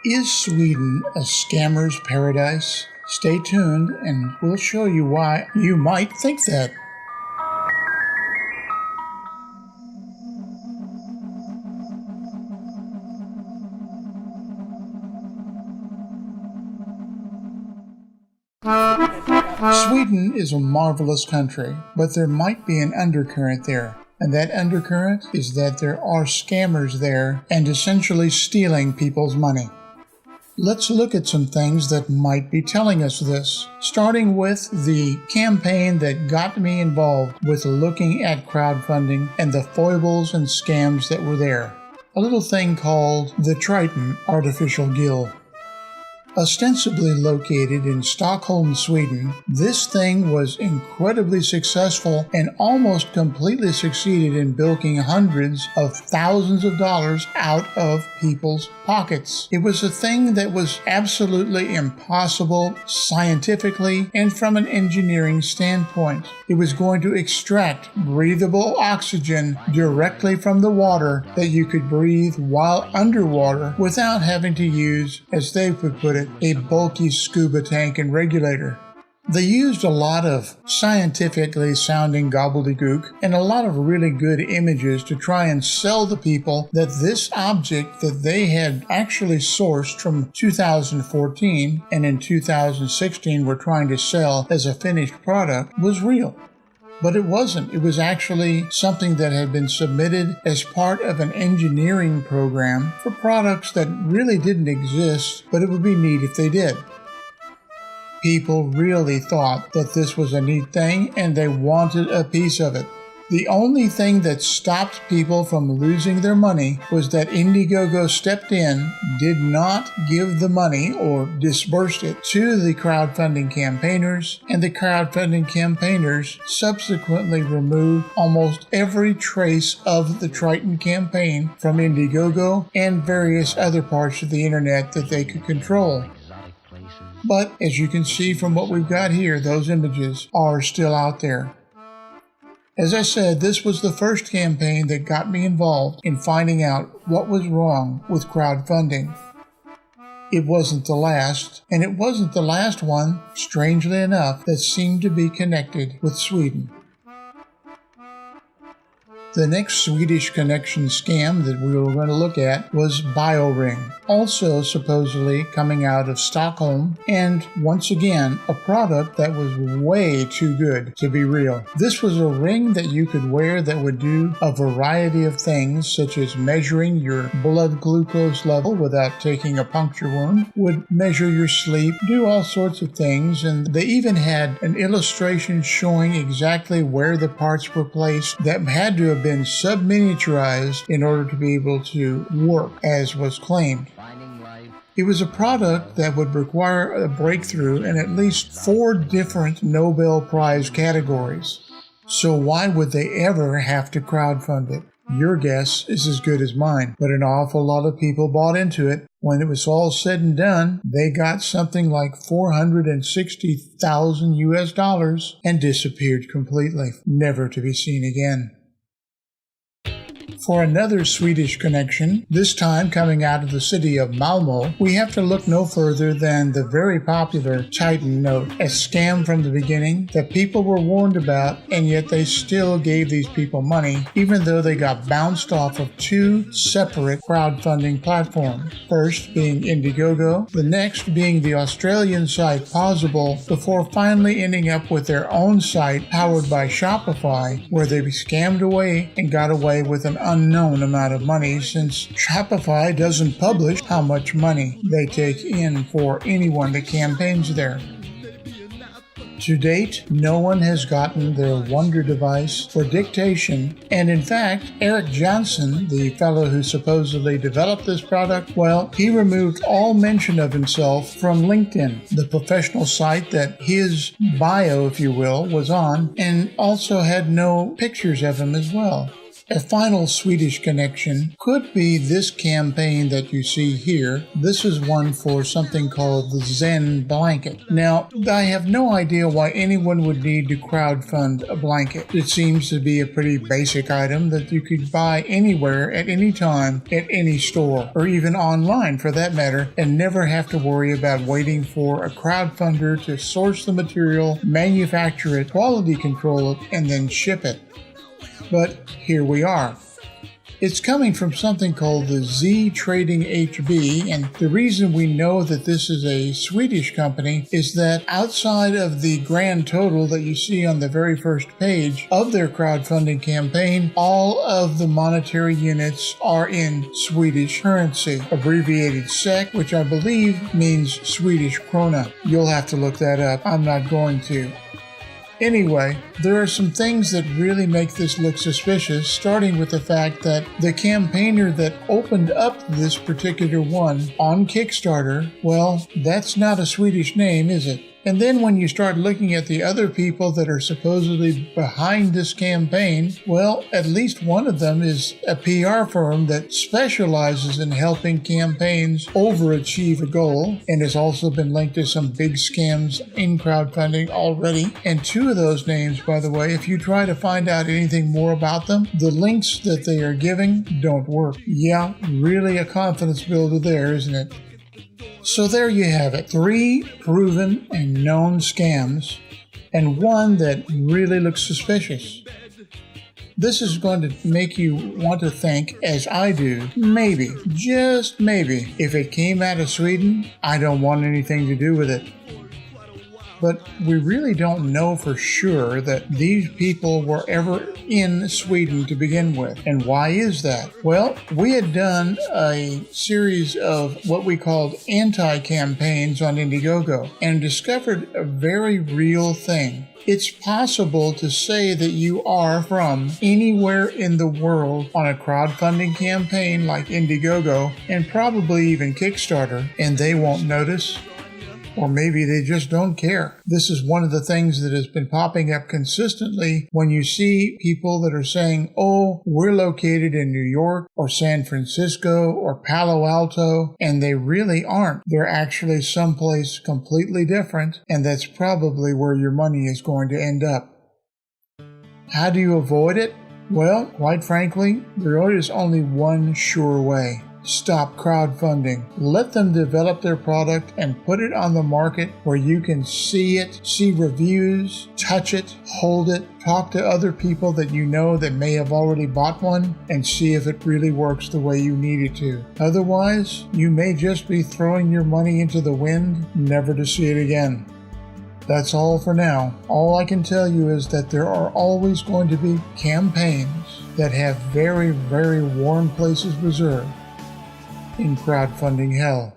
Is Sweden a scammer's paradise? Stay tuned and we'll show you why you might think that. Sweden is a marvelous country, but there might be an undercurrent there. And that undercurrent is that there are scammers there and essentially stealing people's money. Let's look at some things that might be telling us this, starting with the campaign that got me involved with looking at crowdfunding and the foibles and scams that were there. A little thing called the Triton Artificial Gill. Ostensibly located in Stockholm, Sweden, this thing was incredibly successful and almost completely succeeded in bilking hundreds of thousands of dollars out of people's pockets. It was a thing that was absolutely impossible scientifically and from an engineering standpoint. It was going to extract breathable oxygen directly from the water that you could breathe while underwater without having to use, as they would put it, a bulky scuba tank and regulator. They used a lot of scientifically sounding gobbledygook and a lot of really good images to try and sell the people that this object that they had actually sourced from 2014 and in 2016 were trying to sell as a finished product was real. But it wasn't. It was actually something that had been submitted as part of an engineering program for products that really didn't exist, but it would be neat if they did. People really thought that this was a neat thing and they wanted a piece of it. The only thing that stopped people from losing their money was that Indiegogo stepped in, did not give the money or disbursed it to the crowdfunding campaigners, and the crowdfunding campaigners subsequently removed almost every trace of the Triton campaign from Indiegogo and various other parts of the internet that they could control. But as you can see from what we've got here, those images are still out there. As I said, this was the first campaign that got me involved in finding out what was wrong with crowdfunding. It wasn't the last, and it wasn't the last one, strangely enough, that seemed to be connected with Sweden. The next Swedish connection scam that we were going to look at was BioRing, also supposedly coming out of Stockholm, and once again, a product that was way too good to be real. This was a ring that you could wear that would do a variety of things, such as measuring your blood glucose level without taking a puncture wound, would measure your sleep, do all sorts of things, and they even had an illustration showing exactly where the parts were placed that had to have been sub-miniaturized in order to be able to work as was claimed. It was a product that would require a breakthrough in at least 4 different Nobel Prize categories. So why would they ever have to crowdfund it? Your guess is as good as mine, but an awful lot of people bought into it. When it was all said and done, they got something like $460,000 US and disappeared completely, never to be seen again. For another Swedish connection, this time coming out of the city of Malmö, we have to look no further than the very popular Titan note, a scam from the beginning that people were warned about, and yet they still gave these people money, even though they got bounced off of 2 separate crowdfunding platforms. First being Indiegogo, the next being the Australian site Possible, before finally ending up with their own site powered by Shopify, where they scammed away and got away with an unknown amount of money, since Shopify doesn't publish how much money they take in for anyone that campaigns there. To date, no one has gotten their wonder device for dictation, and in fact, Eric Johnson, the fellow who supposedly developed this product, well, he removed all mention of himself from LinkedIn, the professional site that his bio, if you will, was on, and also had no pictures of him as well. A final Swedish connection could be this campaign that you see here. This is one for something called the Zen blanket. Now, I have no idea why anyone would need to crowdfund a blanket. It seems to be a pretty basic item that you could buy anywhere at any time at any store, or even online for that matter, and never have to worry about waiting for a crowdfunder to source the material, manufacture it, quality control it, and then ship it. But here we are. It's coming from something called the Z Trading HB, and the reason we know that this is a Swedish company is that outside of the grand total that you see on the very first page of their crowdfunding campaign, all of the monetary units are in Swedish currency, abbreviated SEK, which I believe means Swedish krona. You'll have to look that up. I'm not going to. Anyway, there are some things that really make this look suspicious, starting with the fact that the campaigner that opened up this particular one on Kickstarter, well, that's not a Swedish name, is it? And then when you start looking at the other people that are supposedly behind this campaign, well, at least one of them is a PR firm that specializes in helping campaigns overachieve a goal and has also been linked to some big scams in crowdfunding already. And two of those names, by the way, if you try to find out anything more about them, the links that they are giving don't work. Yeah, really a confidence builder there, isn't it? So there you have it, 3 proven and known scams, and one that really looks suspicious. This is going to make you want to think, as I do, maybe, just maybe, if it came out of Sweden, I don't want anything to do with it. But we really don't know for sure that these people were ever in Sweden to begin with. And why is that? Well, we had done a series of what we called anti-campaigns on Indiegogo and discovered a very real thing. It's possible to say that you are from anywhere in the world on a crowdfunding campaign like Indiegogo and probably even Kickstarter, and they won't notice. Or maybe they just don't care. This is one of the things that has been popping up consistently when you see people that are saying, oh, we're located in New York or San Francisco or Palo Alto, and they really aren't. They're actually someplace completely different, and that's probably where your money is going to end up. How do you avoid it? Well, quite frankly, there is only one sure way. Stop crowdfunding. Let them develop their product and put it on the market where you can see it, see reviews, touch it, hold it, talk to other people that you know that may have already bought one, and see if it really works the way you need it to. Otherwise, you may just be throwing your money into the wind, never to see it again. That's all for now. All I can tell you is that there are always going to be campaigns that have very, very warm places reserved in crowdfunding hell.